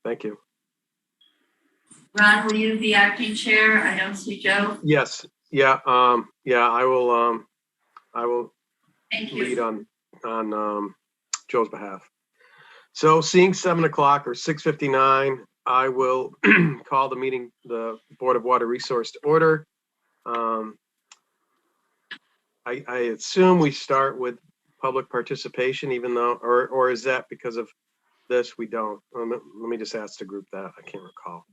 Thank you. Ron, will you be acting chair? I don't see Joe. Yes. Yeah. Yeah. I will. I will Thank you. lead on Joe's behalf. So, seeing 7 o'clock or 6:59, I will call the meeting, the Board of Water Resource to order. I assume we start with public participation, even though, or is that because of this? We don't. Let me just ask the group that. I can't recall.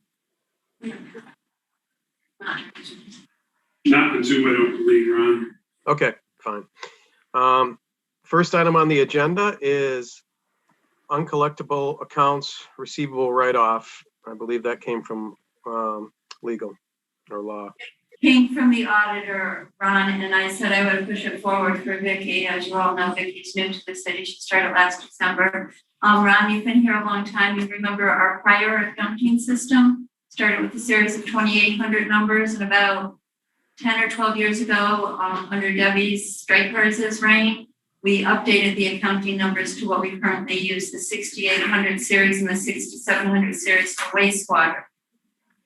Not on Zoom, I don't believe, Ron. Okay, fine. First item on the agenda is uncollectible accounts receivable write-off. I believe that came from legal or law. Came from the auditor, Ron, and I said I would push it forward for Vicki. As you all know, Vicki's new to the city. She started last December. Ron, you've been here a long time. You remember our prior accounting system started with a series of 2,800 numbers, and about 10 or 12 years ago, under Debbie's Striker's reign, we updated the accounting numbers to what we currently use, the 6,800 series and the 6,700 series for wastewater.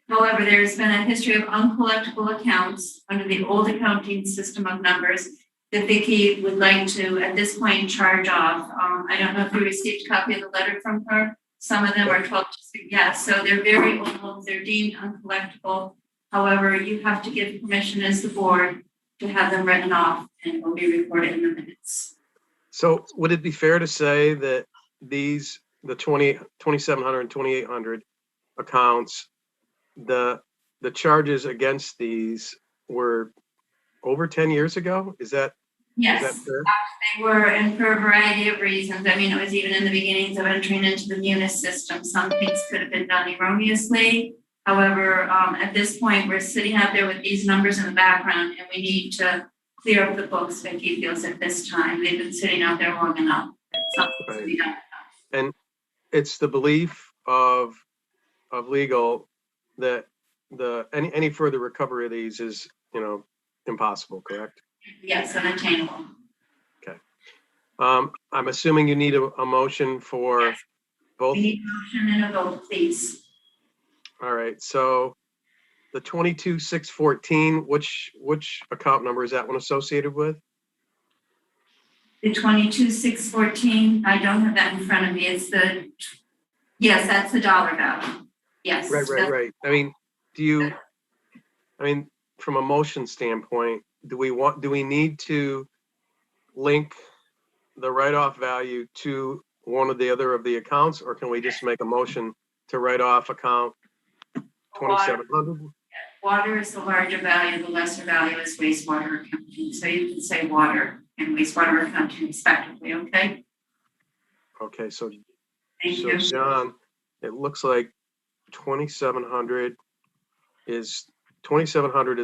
However, there's been a history of uncollectible accounts under the old accounting system of numbers that Vicki would like to, at this point, charge off. I don't know if you received a copy of the letter from her. Some of them are 12 to 6. Yes, so they're very old. They're deemed uncollectible. However, you have to give permission as the board to have them written off, and it will be recorded in the minutes. So would it be fair to say that these, the 2,700 and 2,800 accounts, the charges against these were over 10 years ago? Is that Yes, fair? they were, and for a variety of reasons. I mean, it was even in the beginnings of entering into the Munis system. Some things could have been done erroneously. However, at this point, we're sitting out there with these numbers in the background, and we need to clear up the books, Vicki feels, at this time. They've been sitting out there long enough. Something to be done. And it's the belief of legal that any further recovery of these is, impossible, correct? Yes, unattainable. Okay. I'm assuming you need a motion for Yes. both. We need a motion and a vote, please. All right. So the 22,614, which account number is that one associated with? The 22,614, I don't have that in front of me. It's yes, that's the dollar value. Yes. Right. I mean, from a motion standpoint, do we need to link the write-off value to one or the other of the accounts, or can we just make a motion to write off account 2,700? Water is the larger value, the lesser value is wastewater accounting. So you can say water and wastewater accounting respectively, okay? Okay, so Thank you. John, it looks like 2,700 is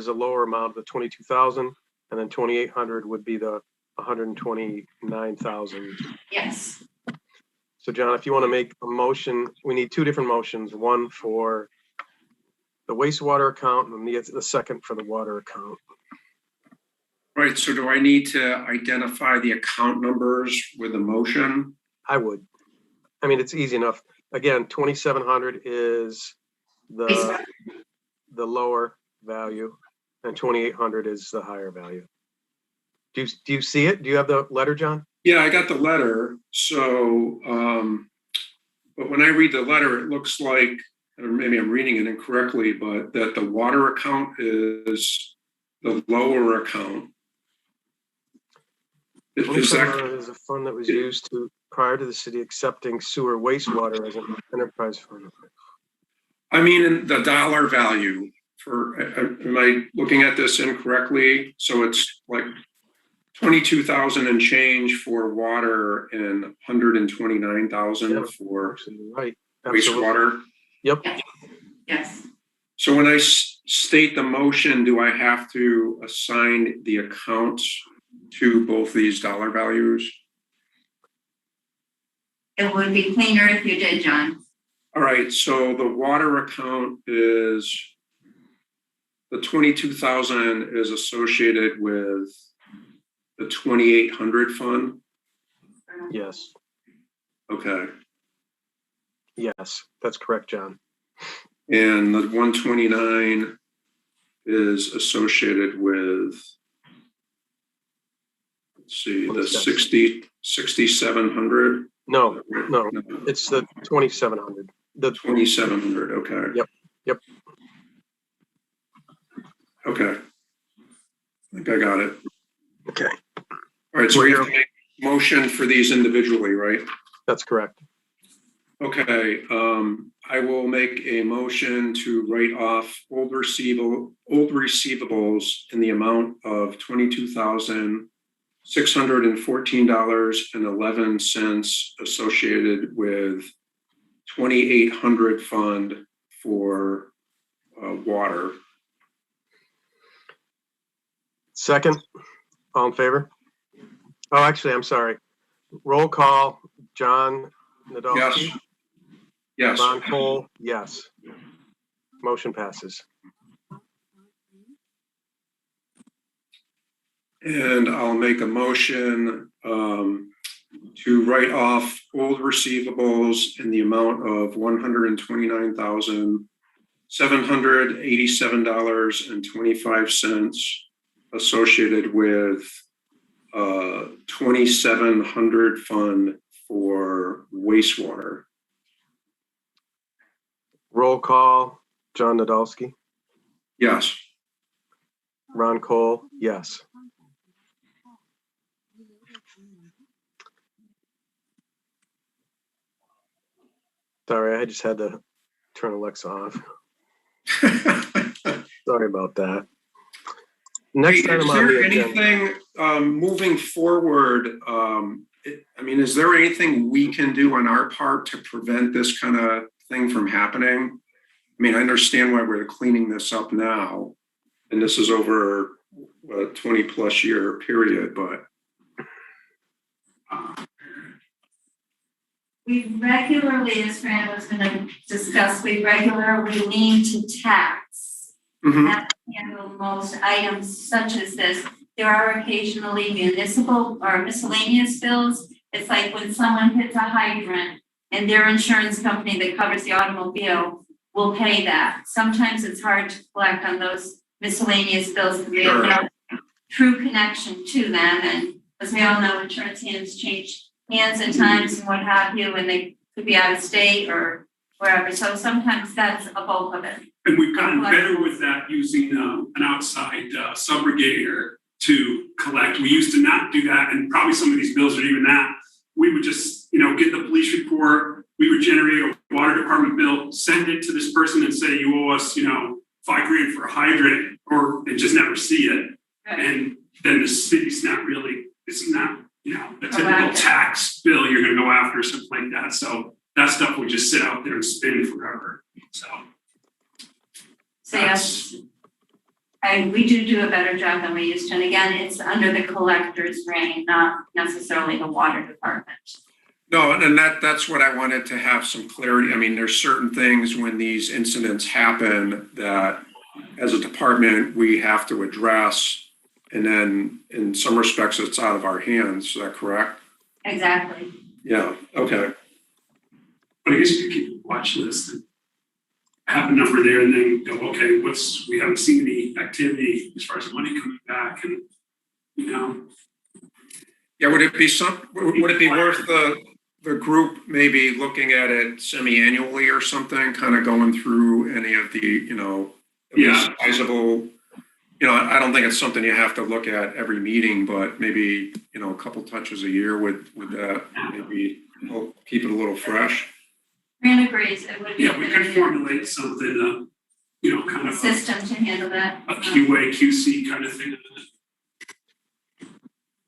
a lower amount of the 22,000, and then 2,800 would be the 129,000. Yes. So John, if you want to make a motion, we need two different motions, one for the wastewater account and the second for the water account. Right, so do I need to identify the account numbers with a motion? I would. I mean, it's easy enough. Again, 2,700 is the lower value, and 2,800 is the higher value. Do you see it? Do you have the letter, John? Yeah, I got the letter. So, but when I read the letter, it looks like, or maybe I'm reading it incorrectly, but that the water account is the lower account. Is a fund that was used prior to the city accepting sewer wastewater as an enterprise fund. I mean, in the dollar value for, am I looking at this incorrectly? So it's like 22,000 and change for water and 129,000 for right. wastewater. Yep. Yes. So when I state the motion, do I have to assign the accounts to both these dollar values? It would be cleaner if you did, John. All right, so the water account is, the 22,000 is associated with the 2,800 fund? Yes. Okay. Yes, that's correct, John. And the 129 is associated with, let's see, the 6,700. No, it's the 2,700. The 2,700. Okay. Yep. Okay. I think I got it. Okay, All right. So we have to make a motion for these individually, right? that's correct. Okay. I will make a motion to write off old receivables in the amount of $22,614.11 associated with 2,800 fund for water. Second, all in favor? Oh, actually, I'm sorry. Roll call, John Nadolski. Yes. Yes. Ron Cole, yes. Motion passes. And I'll make a motion to write off old receivables in the amount of $129,787.25 associated with 2,700 fund for wastewater. Roll call, John Nadolski. Yes. Ron Cole, yes. Sorry, I just had to turn Alexa off. Sorry about that. Next Hey, item is on there the agenda. anything moving forward? I mean, is there anything we can do on our part to prevent this kind of thing from happening? I mean, I understand why we're cleaning this up now, and this is over a 20+ year period, but We regularly, as Fran was gonna discuss, we regularly lean to tax. That handle most items such as this. There are occasionally municipal or miscellaneous bills. It's like when someone hits a hydrant and their insurance company that covers the automobile will pay that. Sometimes it's hard to collect on those miscellaneous bills because we have no true connection to them. And as we all know, insurance change hands at times and what have you, and they could be out of state or wherever. So sometimes that's a bulk of it. And we've gotten better with that using an outside subrogatotor to collect. We used to not do that, and probably some of these bills are even that. We would just, get the police report. We would generate a water department bill, send it to this person, and say you owe us, $5,000 for a hydrant, and just never see it. Right. And then the city's not really, it's not, the typical tax bill you're going to go after, something like that. So that stuff would just sit out there and spin forever. So yes, we do a better job than we used to. And again, it's under the collector's reign, not necessarily the water department. no, and that's what I wanted to have some clarity. I mean, there's certain things when these incidents happen that as a department, we have to address. And then in some respects, it's out of our hands. Is that correct? Exactly. Yeah. Okay. but I guess you could keep a watch list and have a number there and then go, okay, we haven't seen any activity as far as money coming back and, Yeah. Would it be worth the group maybe looking at it semi-annually or something, kind of going through any of the, sizable, I don't think it's something you have to look at every meeting, but maybe, a couple touches a year would that maybe help keep it a little fresh? Fran agrees. It would be yeah, we could formulate something, kind of system to handle that. a QA, QC kind of thing.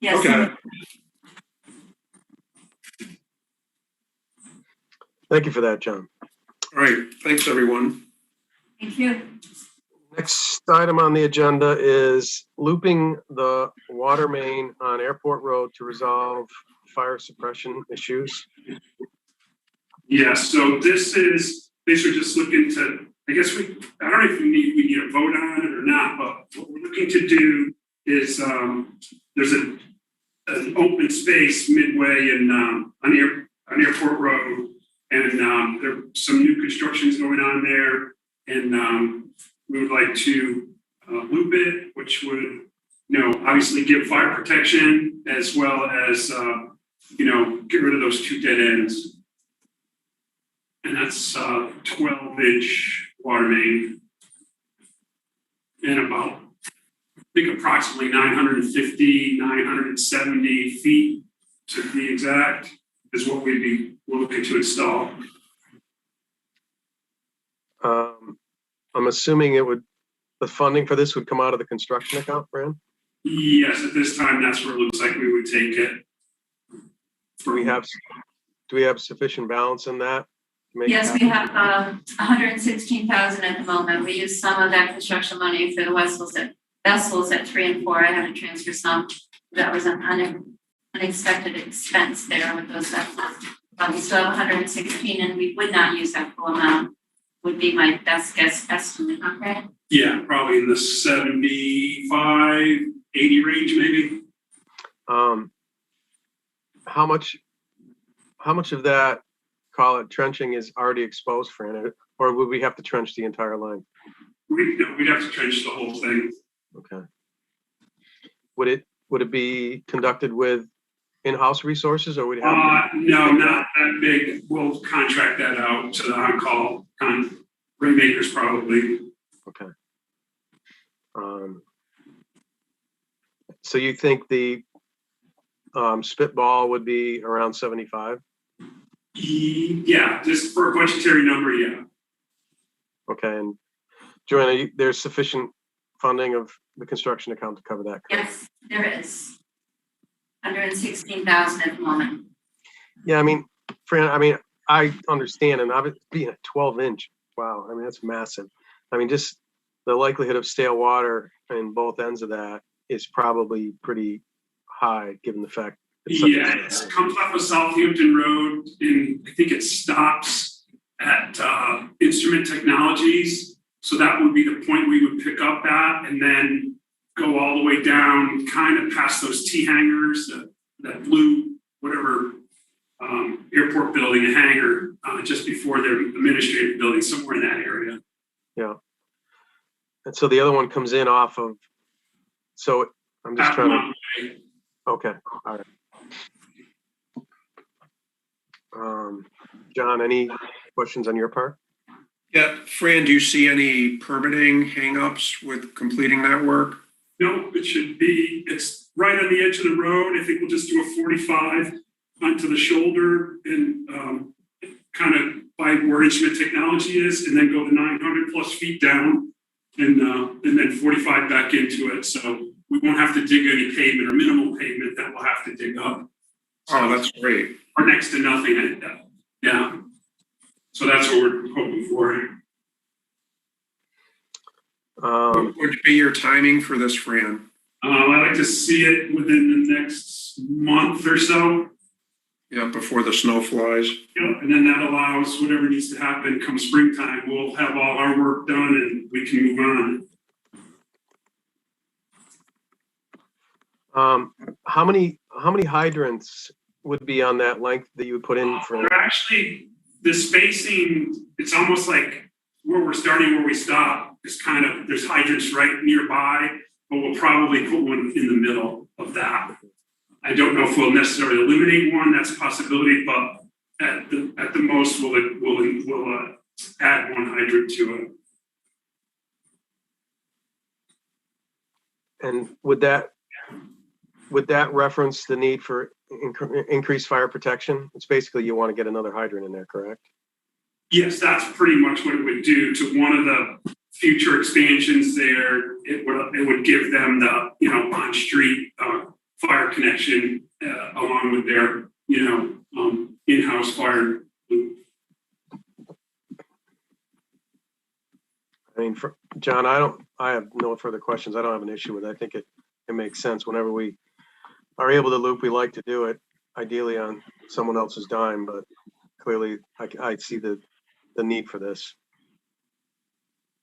Yes. Okay. Thank you for that, John. All right. Thanks, everyone. Thank you. Next item on the agenda is looping the water main on Airport Road to resolve fire suppression issues. Yeah, so these are just looking to, I guess I don't know if we need a vote on it or not, but what we're looking to do is there's an open space midway on Airport Road, and they're some new constructions going on there, and we would like to loop it, which would, obviously give fire protection as well as, get rid of those two dead ends. And that's 12-inch water main. And about, I think approximately 950, 970 feet to be exact, is what we're looking to install. I'm assuming the funding for this would come out of the construction account, Fran? Yes, at this time, that's where it looks like we would take it. Do we have sufficient balance in that? Yes, we have 116,000 at the moment. We use some of that construction money for the vessels at 3 and 4. I had to transfer some. That was an unexpected expense there with those vessels. We still have 116, and we would not use that full amount. Would be my best guess estimate. Okay. Yeah, probably in the 75, 80 range, maybe. How much of that, call it trenching, is already exposed, Fran, or would we have to trench the entire line? We'd have to trench the whole thing. Okay. Would it be conducted with in-house resources, or would it have to? No, not that big. We'll contract that out to the on-call rainmakers probably. Okay. So you think the spitball would be around 75? Yeah, just for a budgetary number, yeah. Okay, and Joanna, there's sufficient funding of the construction account to cover that, correct? Yes, there is. 116,000 at the moment. Yeah, I mean, Fran, I understand, and obviously being a 12-inch, wow, that's massive. Just the likelihood of stale water in both ends of that is probably pretty high, given the fact. Yeah, it comes off of Southampton Road, and I think it stops at Instrument Technologies. So that would be the point we would pick up at, and then go all the way down, kind of past those T hangars, that blue, whatever, airport building, a hangar, just before their administrative building, somewhere in that area. Yeah. And so the other one comes in off of, so I'm just trying to, okay, all right. John, any questions on your part? Yeah, Fran, do you see any permitting hangups with completing that work? No, it's right on the edge of the road. I think we'll just do a 45 onto the shoulder and kind of by where Instrument Technology is, and then go the 900 plus feet down and then 45 back into it. So we won't have to dig any pavement or minimal pavement that we'll have to dig up. So, oh, that's great. Or next to nothing. Yeah. So that's what we're hoping for. What would be your timing for this, Fran? I like to see it within the next month or so. Yeah, before the snow flies. Yeah, and then that allows whatever needs to happen come springtime. We'll have all our work done and we can move on. How many hydrants would be on that length that you would put in for? Actually, the spacing, it's almost like where we're starting, where we stop. It's kind of, there's hydrants right nearby, but we'll probably put one in the middle of that. I don't know if we'll necessarily eliminate one, that's a possibility, but at the most, we'll add one hydrant to it. And would that reference the need for increased fire protection? It's basically you want to get another hydrant in there, correct? Yes, that's pretty much what it would do to one of the future expansions there. It would give them the on-street fire connection along with their in-house fire. For John, I have no further questions. I don't have an issue with it. I think it makes sense. Whenever we are able to loop, we like to do it, ideally on someone else's dime, but clearly I see the need for this.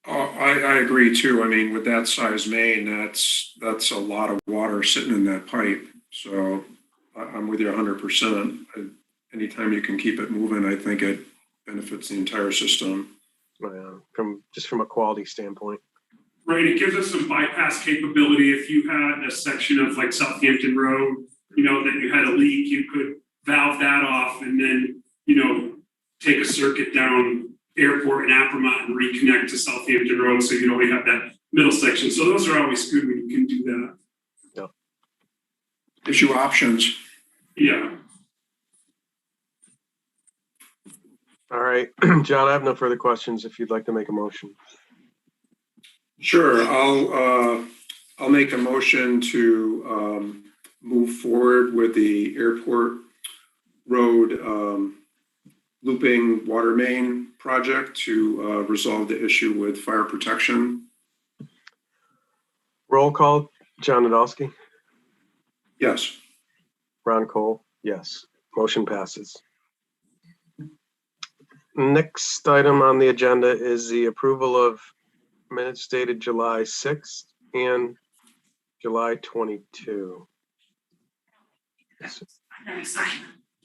I agree too. With that size main, that's a lot of water sitting in that pipe. So I'm with you 100%. Anytime you can keep it moving, I think it benefits the entire system. From a quality standpoint. Right, it gives us some bypass capability. If you had a section of like Southampton Road, that you had a leak, you could valve that off and then, take a circuit down Airport and Applemont and reconnect to Southampton Road, so you'd only have that middle section. So those are always good when you can do that. Yeah. Gives you options. Yeah. All right, John, I have no further questions if you'd like to make a motion. Sure, I'll make a motion to move forward with the Airport Road looping water main project to resolve the issue with fire protection. Roll call, John Nadolski, Yes. Ron Cole, yes. Motion passes. Next item on the agenda is the approval of minutes dated July 6th and July 22. I'm sorry.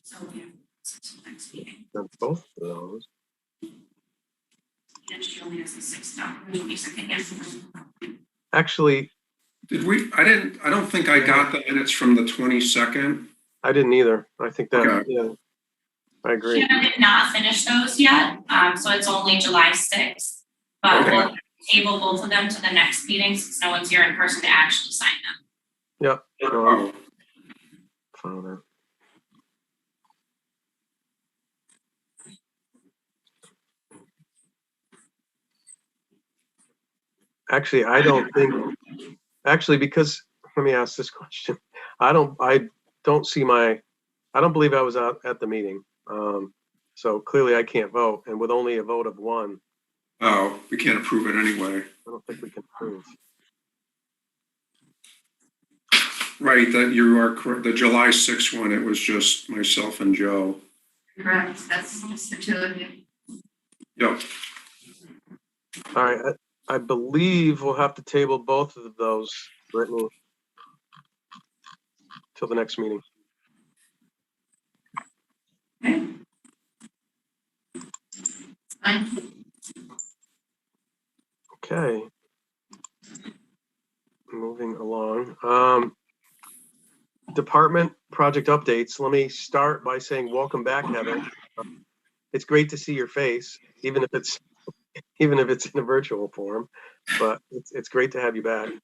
So, yeah, it's the next meeting. On both of those. She only has a 6 second. I Actually, don't think I got the minutes from the 22nd. I didn't either. I think that, Okay. yeah, I agree. Shannon did not finish those yet, so it's only July 6th. But Okay. we'll table both of them to the next meeting since no one's here in person to actually sign them. Yep. Oh, Father. Actually, I don't think, because, let me ask this question. I don't believe I was out at the meeting. So clearly I can't vote, and with only a vote of 1, oh, we can't approve it anyway. I don't think we can approve. Right, that you are correct. The July 6th one, it was just myself and Joe. Correct, that's just the 2 of you. Yep. All right, I believe we'll have to table both of those, Brittany, till the next meeting. Okay. Fine. Okay. Moving along. Department project updates. Let me start by saying welcome back, Heather. It's great to see your face, even if it's in a virtual form, but it's great to have you back. Thank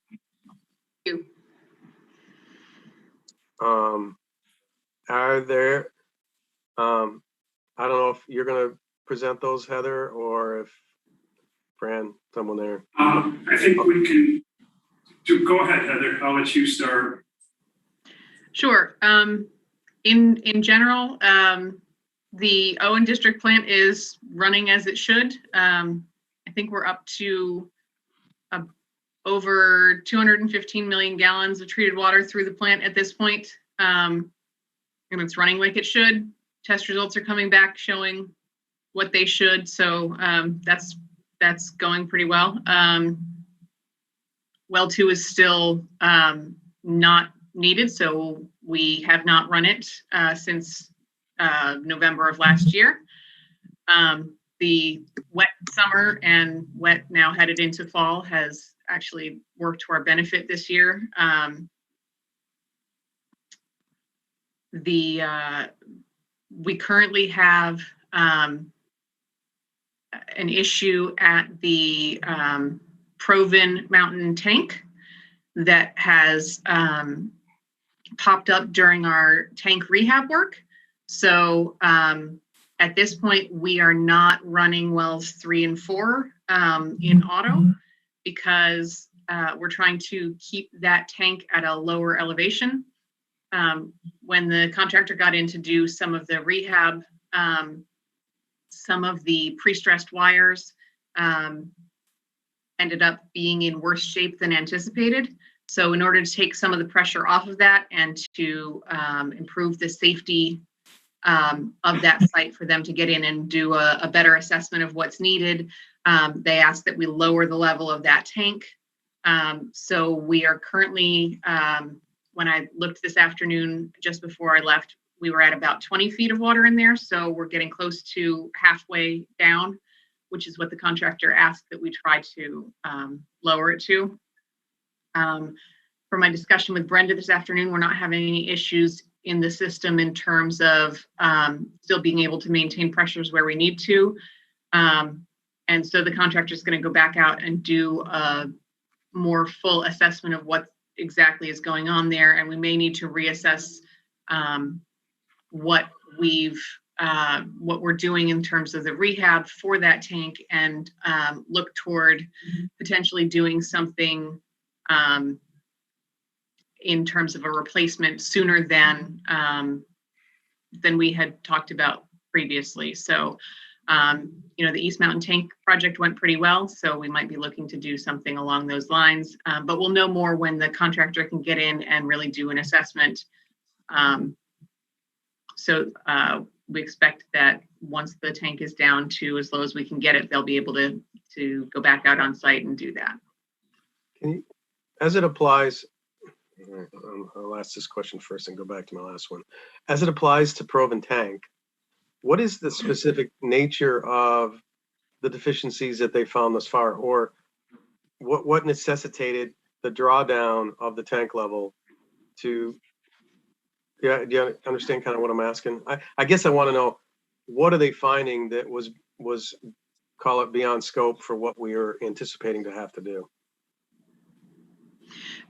you. Are there, I don't know if you're gonna present those, Heather, or if Fran, someone there. I think we can go ahead, Heather. I'll let you start. Sure. In general, the Owen District plant is running as it should. I think we're up to over 215 million gallons of treated water through the plant at this point. And it's running like it should. Test results are coming back showing what they should. So that's going pretty well. Well 2 is still not needed, so we have not run it since November of last year. The wet summer and wet now headed into fall has actually worked to our benefit this year. We currently have an issue at the Proven Mountain tank that has popped up during our tank rehab work. So at this point, we are not running wells 3 and 4 in auto because we're trying to keep that tank at a lower elevation. When the contractor got in to do some of the rehab, some of the pre-stressed wires ended up being in worse shape than anticipated. So in order to take some of the pressure off of that and to improve the safety of that site for them to get in and do a better assessment of what's needed, they asked that we lower the level of that tank. So we are currently, when I looked this afternoon, just before I left, we were at about 20 feet of water in there. So we're getting close to halfway down, which is what the contractor asked that we try to lower it to. From my discussion with Brenda this afternoon, we're not having any issues in the system in terms of still being able to maintain pressures where we need to. And so the contractor is going to go back out and do a more full assessment of what exactly is going on there. And we may need to reassess what we're doing in terms of the rehab for that tank, and look toward potentially doing something in terms of a replacement sooner than we had talked about previously. So, the East Mountain Tank project went pretty well, so we might be looking to do something along those lines. But we'll know more when the contractor can get in and really do an assessment. So we expect that once the tank is down to as low as we can get it, they'll be able to go back out on site and do that. As it applies, I'll ask this question first and go back to my last one. As it applies to Proven Tank, what is the specific nature of the deficiencies that they found thus far, or what necessitated the drawdown of the tank level to? Yeah, do you understand kind of what I'm asking? I guess I want to know, what are they finding that was call it beyond scope for what we are anticipating to have to do?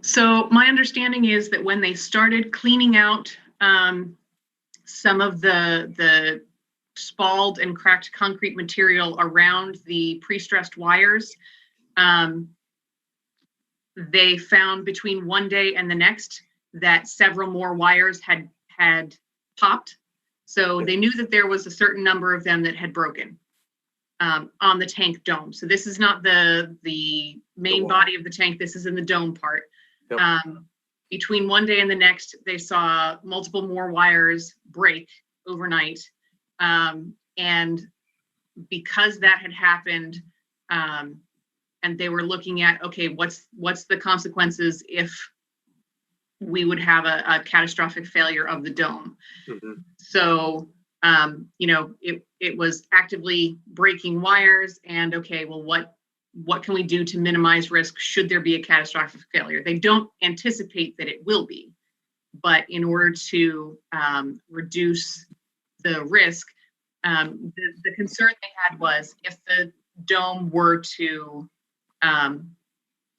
So my understanding is that when they started cleaning out some of the spalled and cracked concrete material around the pre-stressed wires, they found between one day and the next that several more wires had popped. So they knew that there was a certain number of them that had broken on the tank dome. So this is not the main body of the tank. This is in the dome part. Yep. Between one day and the next, they saw multiple more wires break overnight. And because that had happened, and they were looking at, okay, what's the consequences if we would have a catastrophic failure of the dome. Mm-hmm. So, it was actively breaking wires, and okay, well, what can we do to minimize risk should there be a catastrophic failure? They don't anticipate that it will be, but in order to reduce the risk, the concern they had was if the dome were to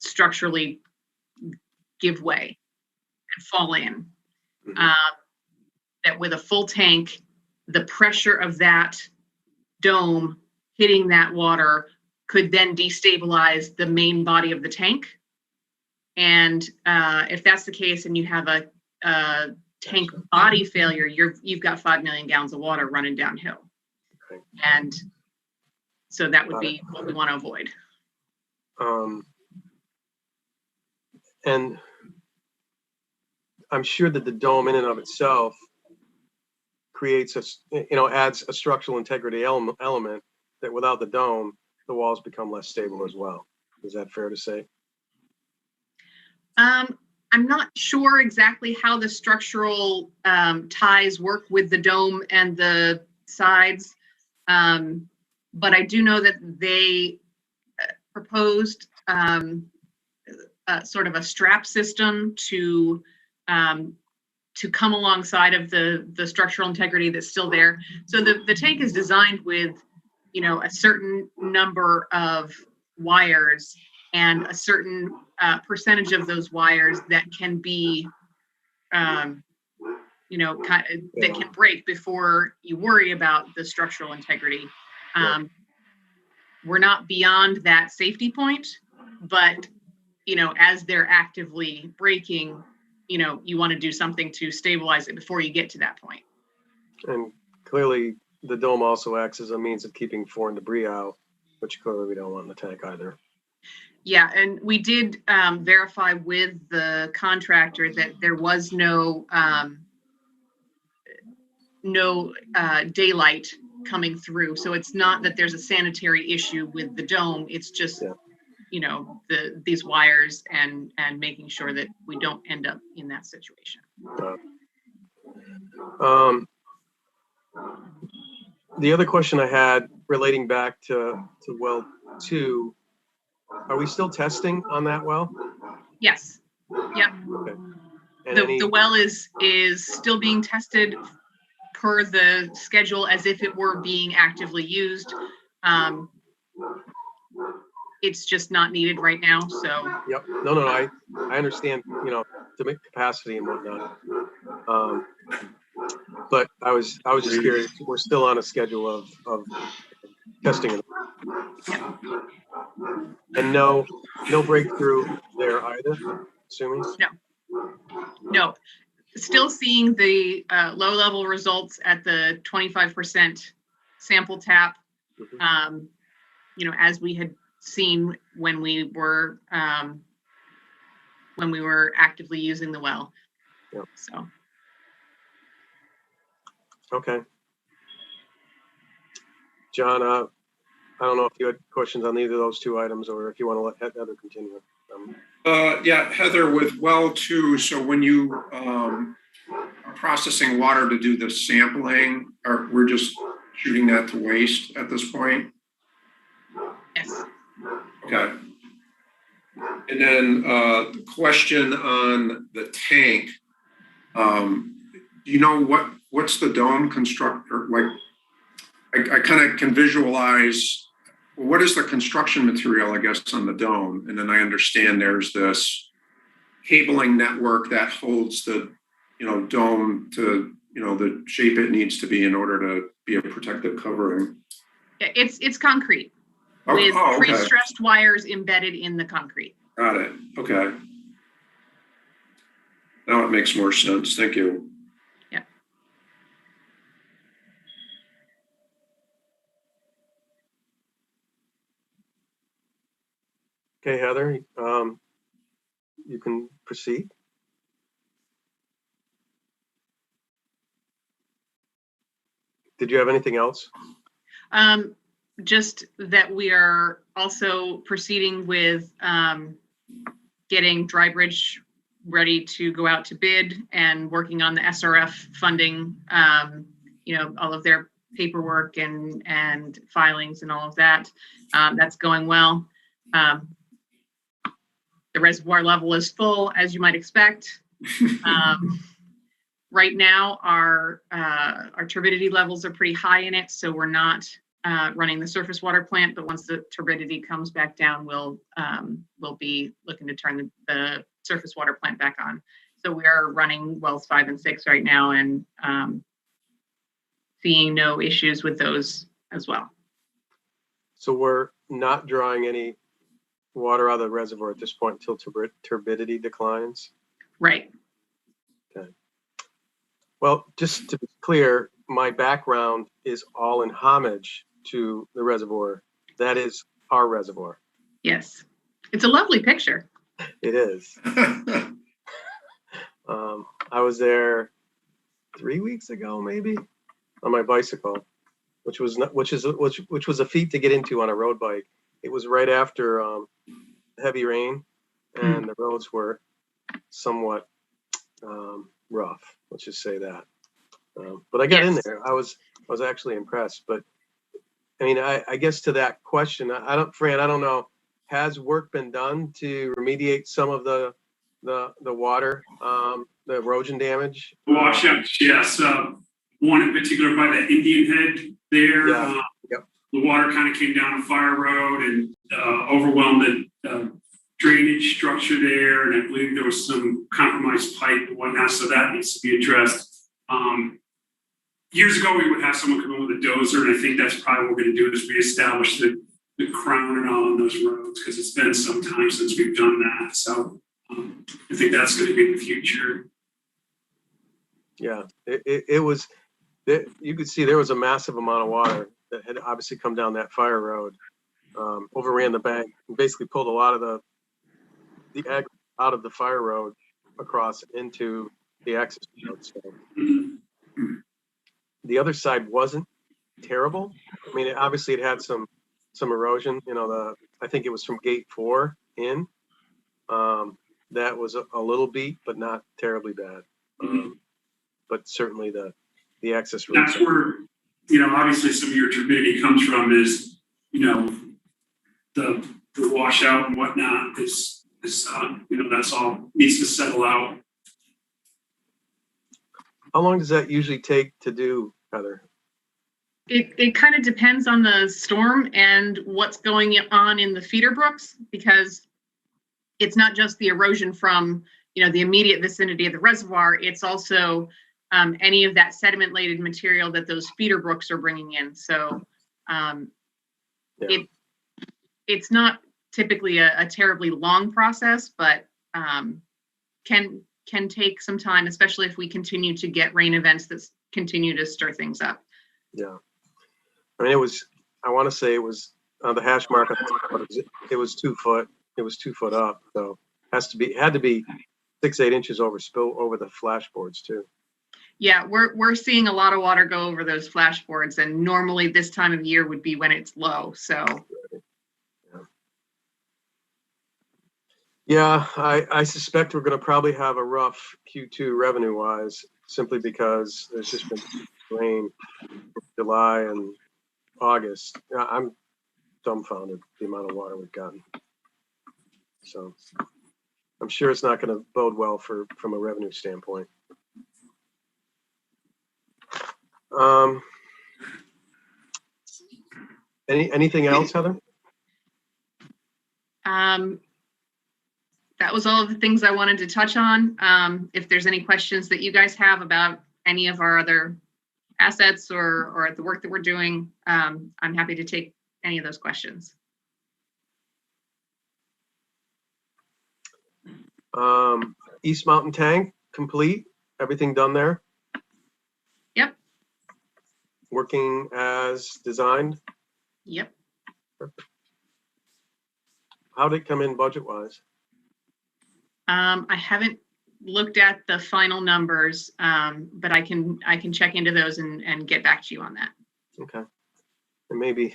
structurally give way and fall in, that with a full tank, the pressure of that dome hitting that water could then destabilize the main body of the tank. And if that's the case and you have a tank body failure, you've got 5 million gallons of water running downhill. Okay. And so that would be what we want to avoid. And I'm sure that the dome in and of itself creates adds a structural integrity element that without the dome, the walls become less stable as well. Is that fair to say? I'm not sure exactly how the structural ties work with the dome and the sides, but I do know that they proposed sort of a strap system to come alongside of the structural integrity that's still there. So the tank is designed with, a certain number of wires and a certain percentage of those wires that can be, that can break before you worry about the structural integrity. We're not beyond that safety point, but, as they're actively breaking, you want to do something to stabilize it before you get to that point. And clearly the dome also acts as a means of keeping foreign debris out, which clearly we don't want in the tank either. Yeah, and we did verify with the contractor that there was no daylight coming through. So it's not that there's a sanitary issue with the dome. It's just, these wires and making sure that we don't end up in that situation. The other question I had relating back to well 2, are we still testing on that well? Yes. Yep. Okay. And The well is still being tested per the schedule as if it were being actively used. It's just not needed right now, so. Yep. No, I understand, to make capacity and whatnot. But I was just curious. We're still on a schedule of testing. And no breakthrough there either, assuming? No. Still seeing the low-level results at the 25% sample tap, as we had seen when we were actively using the well. Yep. So. Okay. John, I don't know if you had questions on either of those 2 items or if you want to let Heather continue. Yeah, Heather, with well 2, so when you are processing water to do the sampling, or we're just shooting that to waste at this point? Yes. Okay. And then the question on the tank, do you know what's the dome constructor? Like, I kind of can visualize, what is the construction material, I guess, on the dome? And then I understand there's this cabling network that holds the, dome to, the shape it needs to be in order to be a protective covering. It's concrete with pre-stressed wires embedded in the concrete. Got it. Okay. Now it makes more sense. Thank you. Yeah. Okay, Heather, you can proceed. Did you have anything else? Just that we are also proceeding with getting Dry Bridge ready to go out to bid and working on the SRF funding, all of their paperwork and filings and all of that. That's going well. The reservoir level is full, as you might expect. Right now, our turbidity levels are pretty high in it, so we're not running the surface water plant. But once the turbidity comes back down, we'll be looking to turn the surface water plant back on. So we are running wells 5 and 6 right now, and seeing no issues with those as well. So we're not drawing any water out of the reservoir at this point until turbidity declines? Right. Okay. Well, just to be clear, my background is all in homage to the reservoir. That is our reservoir. Yes. It's a lovely picture. It is. I was there 3 weeks ago, maybe, on my bicycle, which was a feat to get into on a road bike. It was right after heavy rain, and the roads were somewhat rough. Let's just say that. But I got in there. I was actually impressed. But I mean, I guess to that question, Fran, I don't know. Has work been done to remediate some of the water, the erosion damage? Washouts, yes. One in particular by the Indian Head there. Yeah. Yep. The water kind of came down a fire road and overwhelmed the drainage structure there. And I believe there was some compromised pipe and whatnot, so that needs to be addressed. Years ago, we would have someone come in with a dozer, and I think that's probably what we're going to do is reestablish the crown and all on those roads, because it's been some time since we've done that. So I think that's going to be in the future. Yeah, it was. You could see there was a massive amount of water that had obviously come down that fire road, overran the bank, and basically pulled a lot of the aggregate out of the fire road across into the access road. So the other side wasn't terrible. I mean, obviously it had some erosion. I think it was from gate 4 in. That was a little beat, but not terribly bad. but certainly the access routes. That's where, obviously some of your turbidity comes from is, the washout and whatnot is, that's all needs to settle out. How long does that usually take to do, Heather? It kind of depends on the storm and what's going on in the feeder brooks, because it's not just the erosion from, the immediate vicinity of the reservoir. It's also any of that sediment-laden material that those feeder brooks are bringing in. So it's not typically a terribly long process, but can take some time, especially if we continue to get rain events that continue to stir things up. Yeah. I mean, I want to say it was the hash mark. It was 2 foot. It was 2 foot up. So had to be 6-8 inches over the flashboards too. Yeah, we're seeing a lot of water go over those flashboards, and normally this time of year would be when it's low. So. Yeah, I suspect we're going to probably have a rough Q2 revenue-wise, simply because there's just been rain in July and August. I'm dumbfounded the amount of water we've gotten. So I'm sure it's not going to bode well from a revenue standpoint. Anything else, Heather? That was all of the things I wanted to touch on. If there's any questions that you guys have about any of our other assets or the work that we're doing, I'm happy to take any of those questions. East Mountain Tank, complete? Everything done there? Yep. Working as designed? Yep. How did it come in budget-wise? I haven't looked at the final numbers, but I can check into those and get back to you on that. Okay. And maybe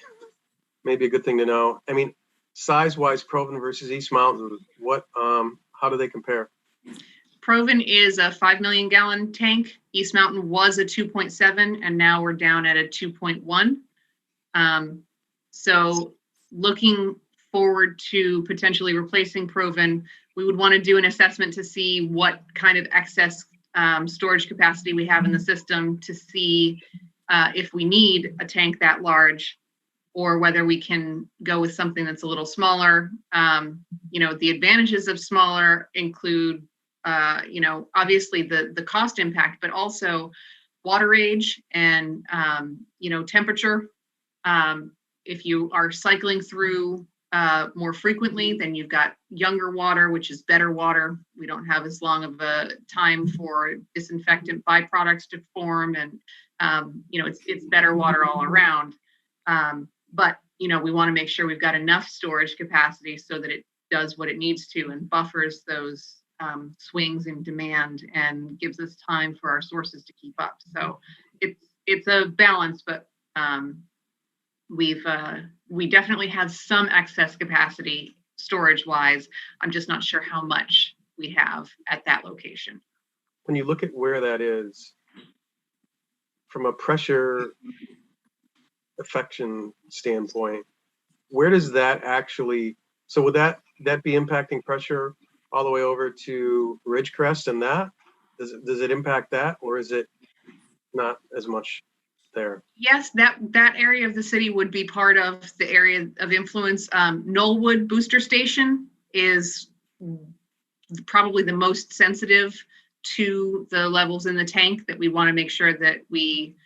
a good thing to know. I mean, size-wise, Proven versus East Mountain, how do they compare? Proven is a 5 million gallon tank. East Mountain was a 2.7, and now we're down at a 2.1. So looking forward to potentially replacing Proven, we would want to do an assessment to see what kind of excess storage capacity we have in the system, to see if we need a tank that large, or whether we can go with something that's a little smaller. The advantages of smaller include, obviously the cost impact, but also water age and, temperature. If you are cycling through more frequently, then you've got younger water, which is better water. We don't have as long of a time for disinfectant byproducts to form, and it's better water all around. But we want to make sure we've got enough storage capacity so that it does what it needs to and buffers those swings in demand and gives us time for our sources to keep up. So it's a balance, but we definitely have some excess capacity storage wise. I'm just not sure how much we have at that location. When you look at where that is, from a pressure affection standpoint, where does that actually, so would that be impacting pressure all the way over to Ridgecrest, and that does it impact that, or is it not as much there? Yes, that area of the city would be part of the area of influence. Knollwood Booster Station is probably the most sensitive to the levels in the tank, that we want to make sure that we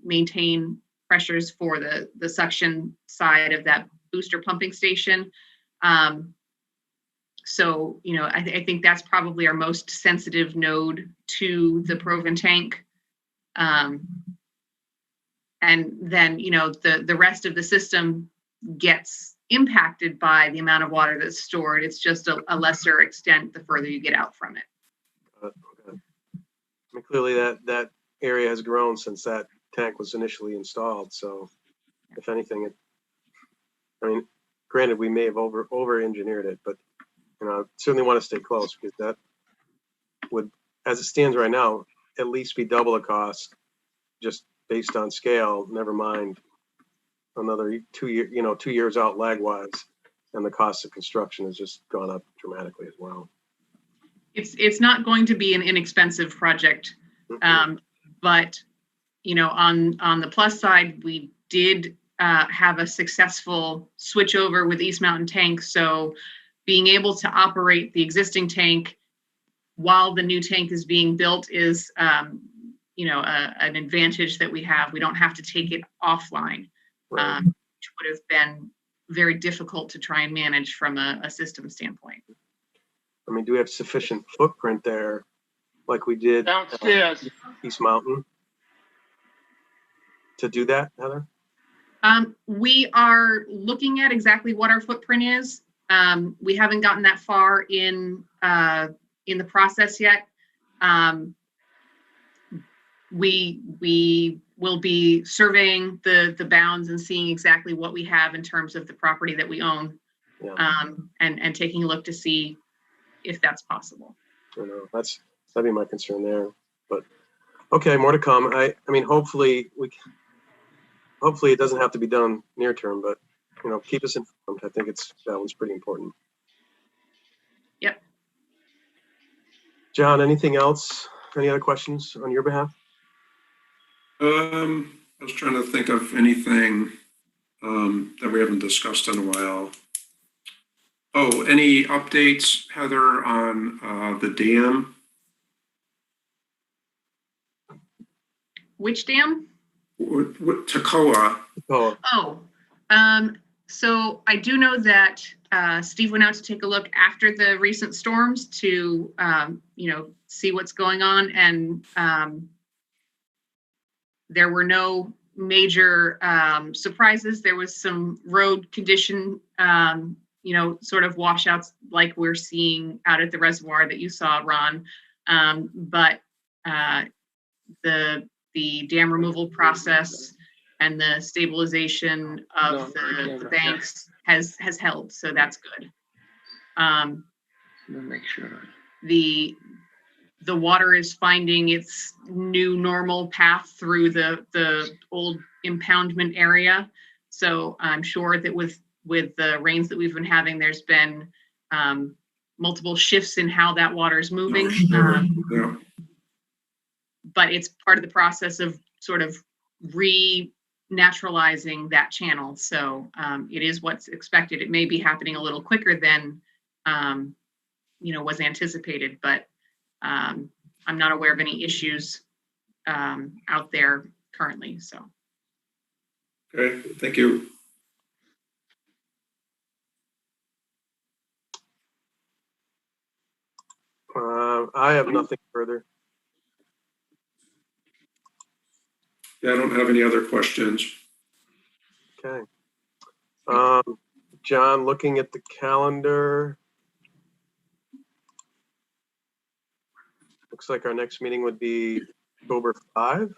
maintain pressures for the suction side of that booster pumping station. So, I think that's probably our most sensitive node to the Proven tank. And then, the rest of the system gets impacted by the amount of water that's stored. It's just a lesser extent the further you get out from it. Okay. I mean, clearly that area has grown since that tank was initially installed. So if anything, granted, we may have over engineered it, but certainly want to stay close, because that would, as it stands right now, at least be double the cost, just based on scale, never mind another 2 year, 2 years out lag wise. And the cost of construction has just gone up dramatically as well. It's not going to be an inexpensive project. But, on the plus side, we did have a successful switch over with East Mountain Tank. So being able to operate the existing tank while the new tank is being built is, an advantage that we have. We don't have to take it offline, Right. which would have been very difficult to try and manage from a system standpoint. I mean, do we have sufficient footprint there like we did Downstairs. East Mountain to do that, Heather? We are looking at exactly what our footprint is. We haven't gotten that far in the process yet. We will be surveying the bounds and seeing exactly what we have in terms of the property that we own, Yeah. and taking a look to see if that's possible. I know that'd be my concern there, but okay, more to come. I mean, hopefully it doesn't have to be done near term, but keep us informed. I think that one's pretty important. Yep. John, anything else? Any other questions on your behalf? I was trying to think of anything that we haven't discussed in a while. Oh, any updates, Heather, on the dam? Which dam? Toccoa. Oh, So I do know that Steve went out to take a look after the recent storms to, see what's going on. And there were no major surprises. There was some road condition, sort of washouts like we're seeing out at the reservoir that you saw, Ron. But the dam removal process and the stabilization of the banks has held, so that's good. Make sure. The water is finding its new normal path through the old impoundment area. So I'm sure that with the rains that we've been having, there's been multiple shifts in how that water is moving. Yeah. But it's part of the process of sort of re-naturalizing that channel. So it is what's expected. It may be happening a little quicker than was anticipated, but I'm not aware of any issues out there currently. So. Okay, thank you. I have nothing further. Yeah, I don't have any other questions. Okay. John, looking at the calendar, looks like our next meeting would be October 5.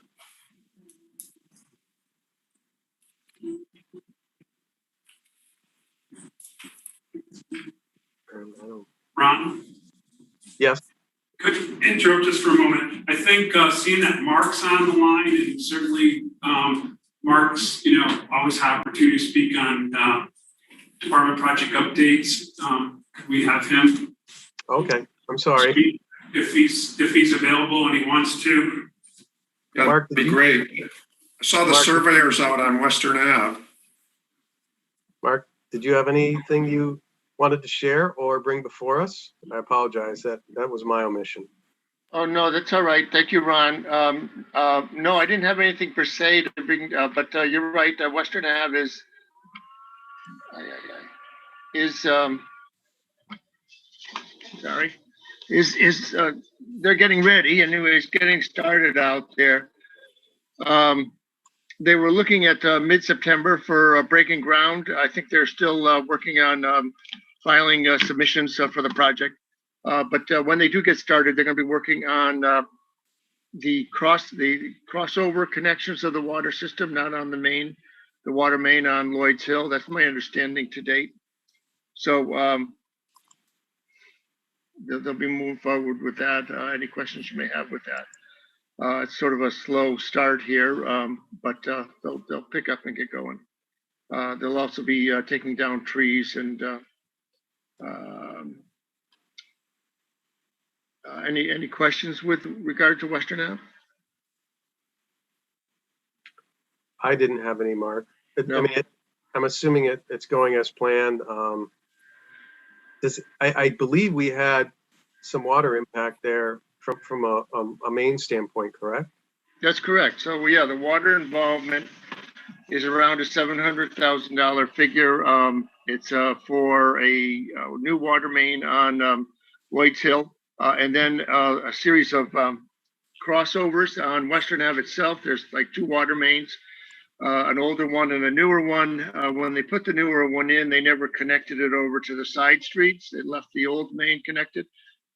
Ron, Yes. could you interrupt just for a moment? I think seeing that Mark's on the line, and certainly Mark's, always have opportunity to speak on department project updates. Could we have him Okay. I'm sorry. speak if he's available and he wants to? Yeah, Mark, that'd be great. I saw the Mark- surveyors out on Western Ave. Mark, did you have anything you wanted to share or bring before us? I apologize. That was my omission. Oh, no, that's all right. Thank you, Ron. No, I didn't have anything per se to bring, but you're right. Western Ave they're getting ready. Anyways, getting started out there. They were looking at mid-September for breaking ground. I think they're still working on filing submissions for the project. But when they do get started, they're going to be working on the crossover connections of the water system, not on the water main on Lloyd's Hill. That's my understanding to date. So they'll be moving forward with that. Any questions you may have with that? It's sort of a slow start here, but they'll pick up and get going. They'll also be taking down trees and any questions with regard to Western Ave? I didn't have any, Mark. No. I mean, I'm assuming it's going as planned. I believe we had some water impact there from a main standpoint, correct? That's correct. So yeah, the water involvement is around a $700,000 figure. It's for a new water main on Lloyd's Hill, and then a series of crossovers on Western Ave itself. There's like two water mains, an older one and a newer one. When they put the newer one in, they never connected it over to the side streets. They left the old main connected.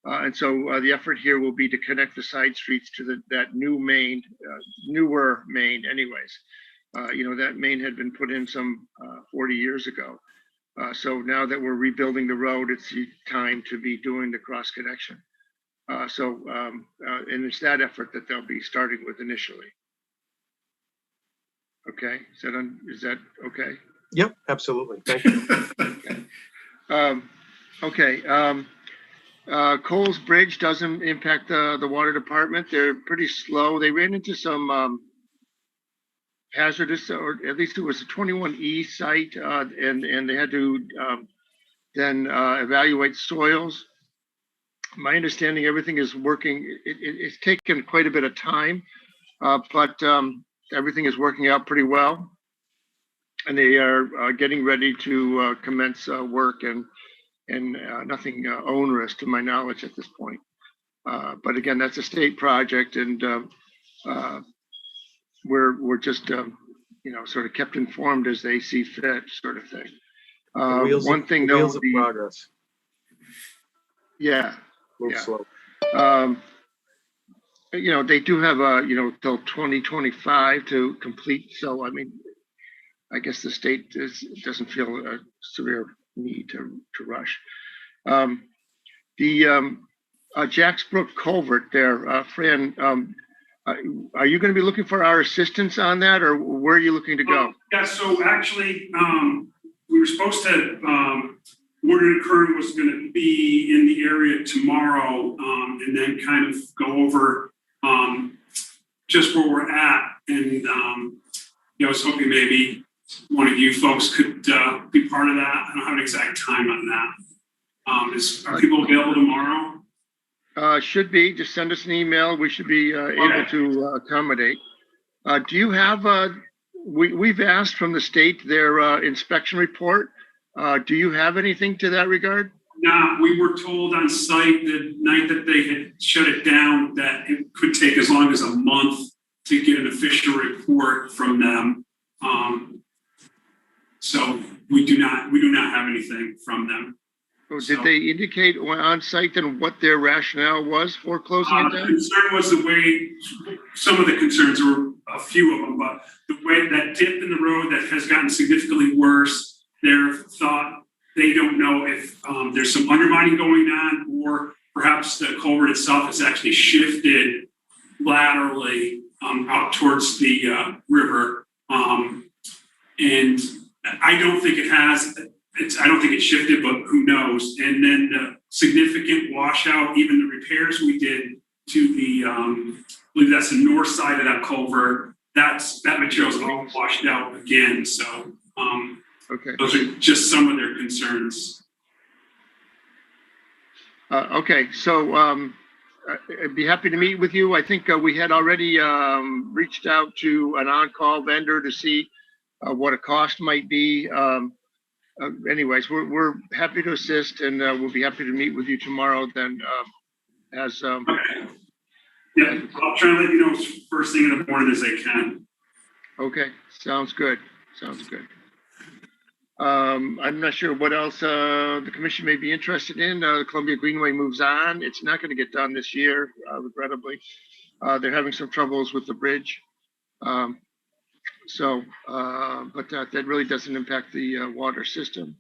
And so the effort here will be to connect the side streets to that new main, newer main anyways. That main had been put in some 40 years ago. So now that we're rebuilding the road, it's the time to be doing the cross connection. And it's that effort that they'll be starting with initially. Okay, is that okay? Yep, absolutely. Thank you. Okay. Coles Bridge doesn't impact the water department. They're pretty slow. They ran into some hazardous, or at least it was a 21E site, and they had to then evaluate soils. My understanding, everything is working. It's taken quite a bit of time, but everything is working out pretty well. And they are getting ready to commence work and nothing onerous to my knowledge at this point. But again, that's a state project, and we're just sort of kept informed as they see fit, sort of thing. One thing though, wheels of progress. Yeah. Move Yeah. slow. They do have till 2025 to complete. So I mean, I guess the state doesn't feel a severe need to rush. The Jacks Brook culvert there, Fran, are you going to be looking for our assistance on that, or where are you looking to go? Yeah, so actually, we were supposed to, Warden and Kern was going to be in the area tomorrow, and then kind of go over just where we're at. And I was hoping maybe one of you folks could be part of that. I don't have an exact time on that. Are people available tomorrow? Should be. Just send us an email. We should be able to accommodate. Do you have we've asked from the state their inspection report. Do you have anything to that regard? Nah, we were told on site the night that they had shut it down that it could take as long as a month to get an official report from them. So we do not have anything from them. Did they indicate on site then what their rationale was for closing it The down? concern was the way, some of the concerns were a few of them, but the way that dip in the road that has gotten significantly worse, their thought, they don't know if there's some undermining going on, or perhaps the culvert itself has actually shifted laterally out towards the river. And I don't think it has. I don't think it shifted, but who knows? And then the significant washout, even the repairs we did to the, I believe that's the north side of that culvert, that material's all washed out again. So Okay. those are just some of their concerns. Okay, so I'd be happy to meet with you. I think we had already reached out to an on-call vendor to see what a cost might be. Anyways, we're happy to assist, and we'll be happy to meet with you tomorrow then. Okay. Yeah, I'll try to let you know first thing in the morning as I can. Okay, sounds good. Sounds good. I'm not sure what else the commission may be interested in. The Columbia Greenway moves on. It's not going to get done this year, regrettably. They're having some troubles with the bridge. But that really doesn't impact the water system.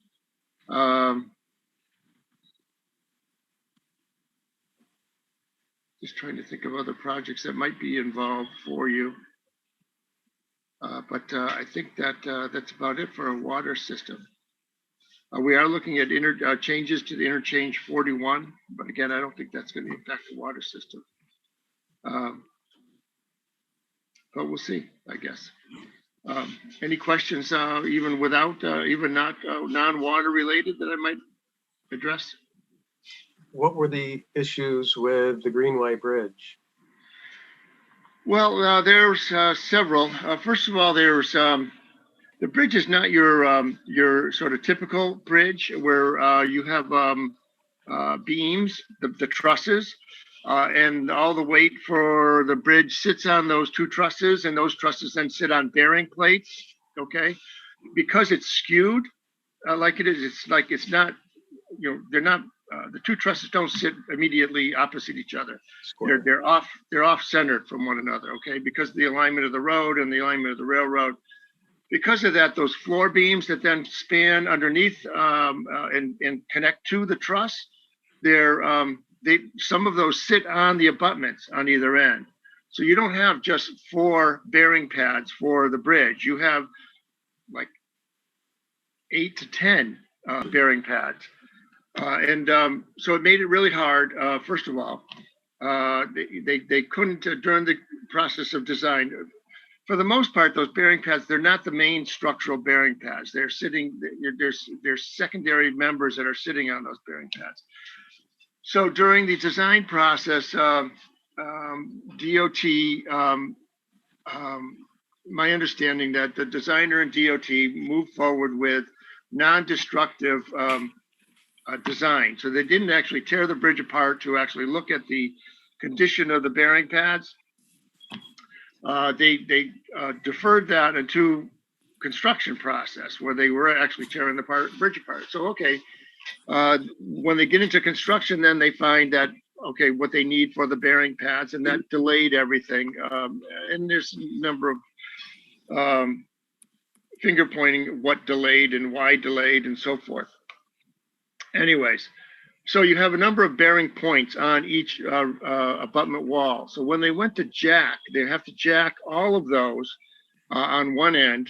Just trying to think of other projects that might be involved for you. But I think that that's about it for a water system. We are looking at changes to the interchange 41, but again, I don't think that's going to impact the water system. But we'll see, I guess. Any questions, even without, even not non-water related, that I might address? What were the issues with the Greenway Bridge? Well, there's several. First of all, there's the bridge is not your sort of typical bridge where you have beams, the trusses, and all the weight for the bridge sits on those two trusses, and those trusses then sit on bearing plates. Okay, because it's skewed like it is. It's not. They're not. The two trusses don't sit immediately opposite each other. They're off centered from one another. Okay, because of the alignment of the road and the alignment of the railroad. Because of that, those floor beams that then span underneath and connect to the truss, some of those sit on the abutments on either end. So you don't have just 4 bearing pads for the bridge. You have like 8 to 10 bearing pads. So it made it really hard. First of all, they couldn't, during the process of design, for the most part, those bearing pads, they're not the main structural bearing pads. They're sitting, there's secondary members that are sitting on those bearing pads. So during the design process, DOT, my understanding that the designer and DOT moved forward with non-destructive design. So they didn't actually tear the bridge apart to actually look at the condition of the bearing pads. They deferred that into construction process where they were actually tearing the bridge apart. So, okay, when they get into construction, then they find that, okay, what they need for the bearing pads, and that delayed everything. And there's a number of finger pointing what delayed and why delayed and so forth. Anyways, so you have a number of bearing points on each abutment wall. So when they went to jack, they have to jack all of those on one end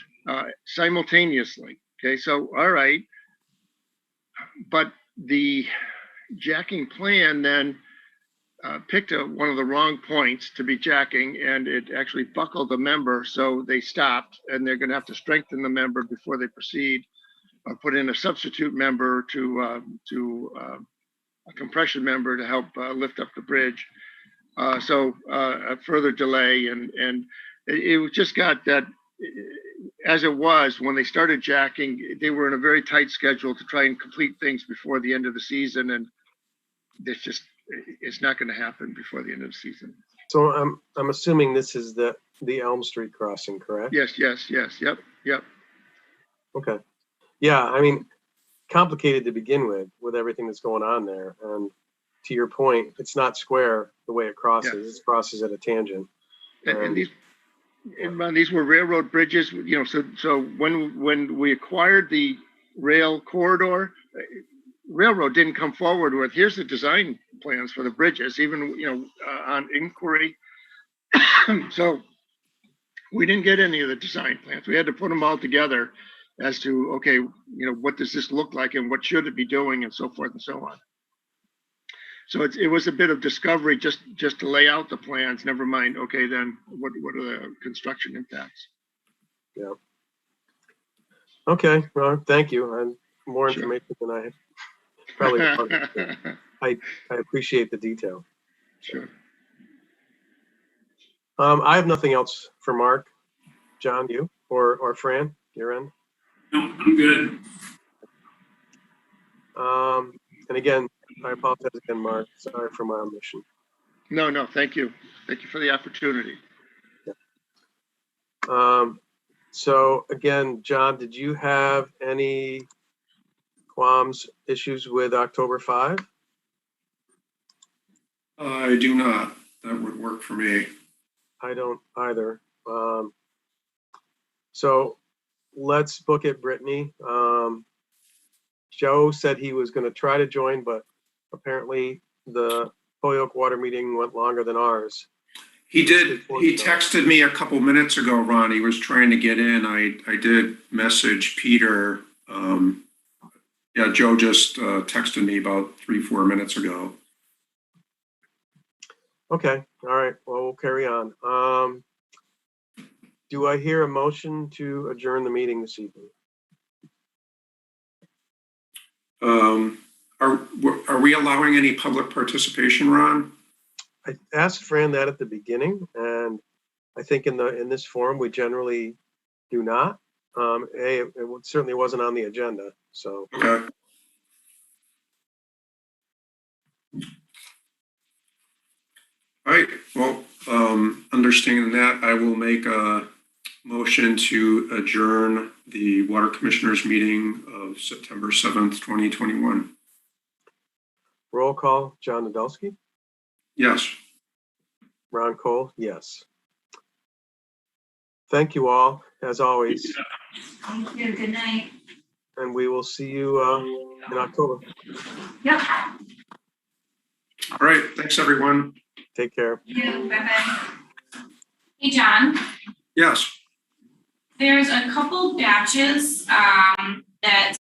simultaneously. Okay, so all right, but the jacking plan then picked one of the wrong points to be jacking, and it actually buckled the member. So they stopped, and they're going to have to strengthen the member before they proceed. Put in a substitute member to a compression member to help lift up the bridge. So a further delay, and it just got that, as it was when they started jacking, they were in a very tight schedule to try and complete things before the end of the season, and it's not going to happen before the end of the season. So I'm assuming this is the Elm Street Crossing, correct? Yes, yep. Okay. Yeah, I mean, complicated to begin with everything that's going on there. And to your point, it's not square the way it crosses. Yeah. It crosses at a tangent. And these were railroad bridges, so when we acquired the rail corridor, railroad didn't come forward with, here's the design plans for the bridges, even, on inquiry. So we didn't get any of the design plans. We had to put them all together as to, okay, what does this look like and what should it be doing and so forth and so on. So it was a bit of discovery just to lay out the plans, never mind, okay, then what are the construction impacts? Yeah. Okay, well, thank you. And more Sure. information than I had probably wanted. I appreciate the detail. Sure. I have nothing else for Mark. John, you or Fran, your end? No, I'm good. And again, I apologize again, Mark. Sorry for my omission. No, thank you. Thank you for the opportunity. So again, John, did you have any qualms, issues with October 5? I do not. That would work for me. I don't either. So let's book it, Brittany. Joe said he was going to try to join, but apparently the Holyoke water meeting went longer than ours. He did. He texted me a couple minutes ago, Ron. He was trying to get in. I did message Peter. Yeah, Joe just texted me about 3-4 minutes ago. Okay, all right, well, we'll carry on. Do I hear a motion to adjourn the meeting this evening? Are we allowing any public participation, Ron? I asked Fran that at the beginning, and I think in this forum, we generally do not. It certainly wasn't on the agenda, so. Okay. All right, well, understanding that, I will make a motion to adjourn the Water Commissioners meeting of September 7th, 2021. Roll call, John Nadolski, Yes. Ron Cole, yes. Thank you all, as always, Thank you. Good night. and we will see you in October. Yep. All right, thanks, everyone. Take care. You. Bye-bye. Hey, John, Yes. there's a couple batches that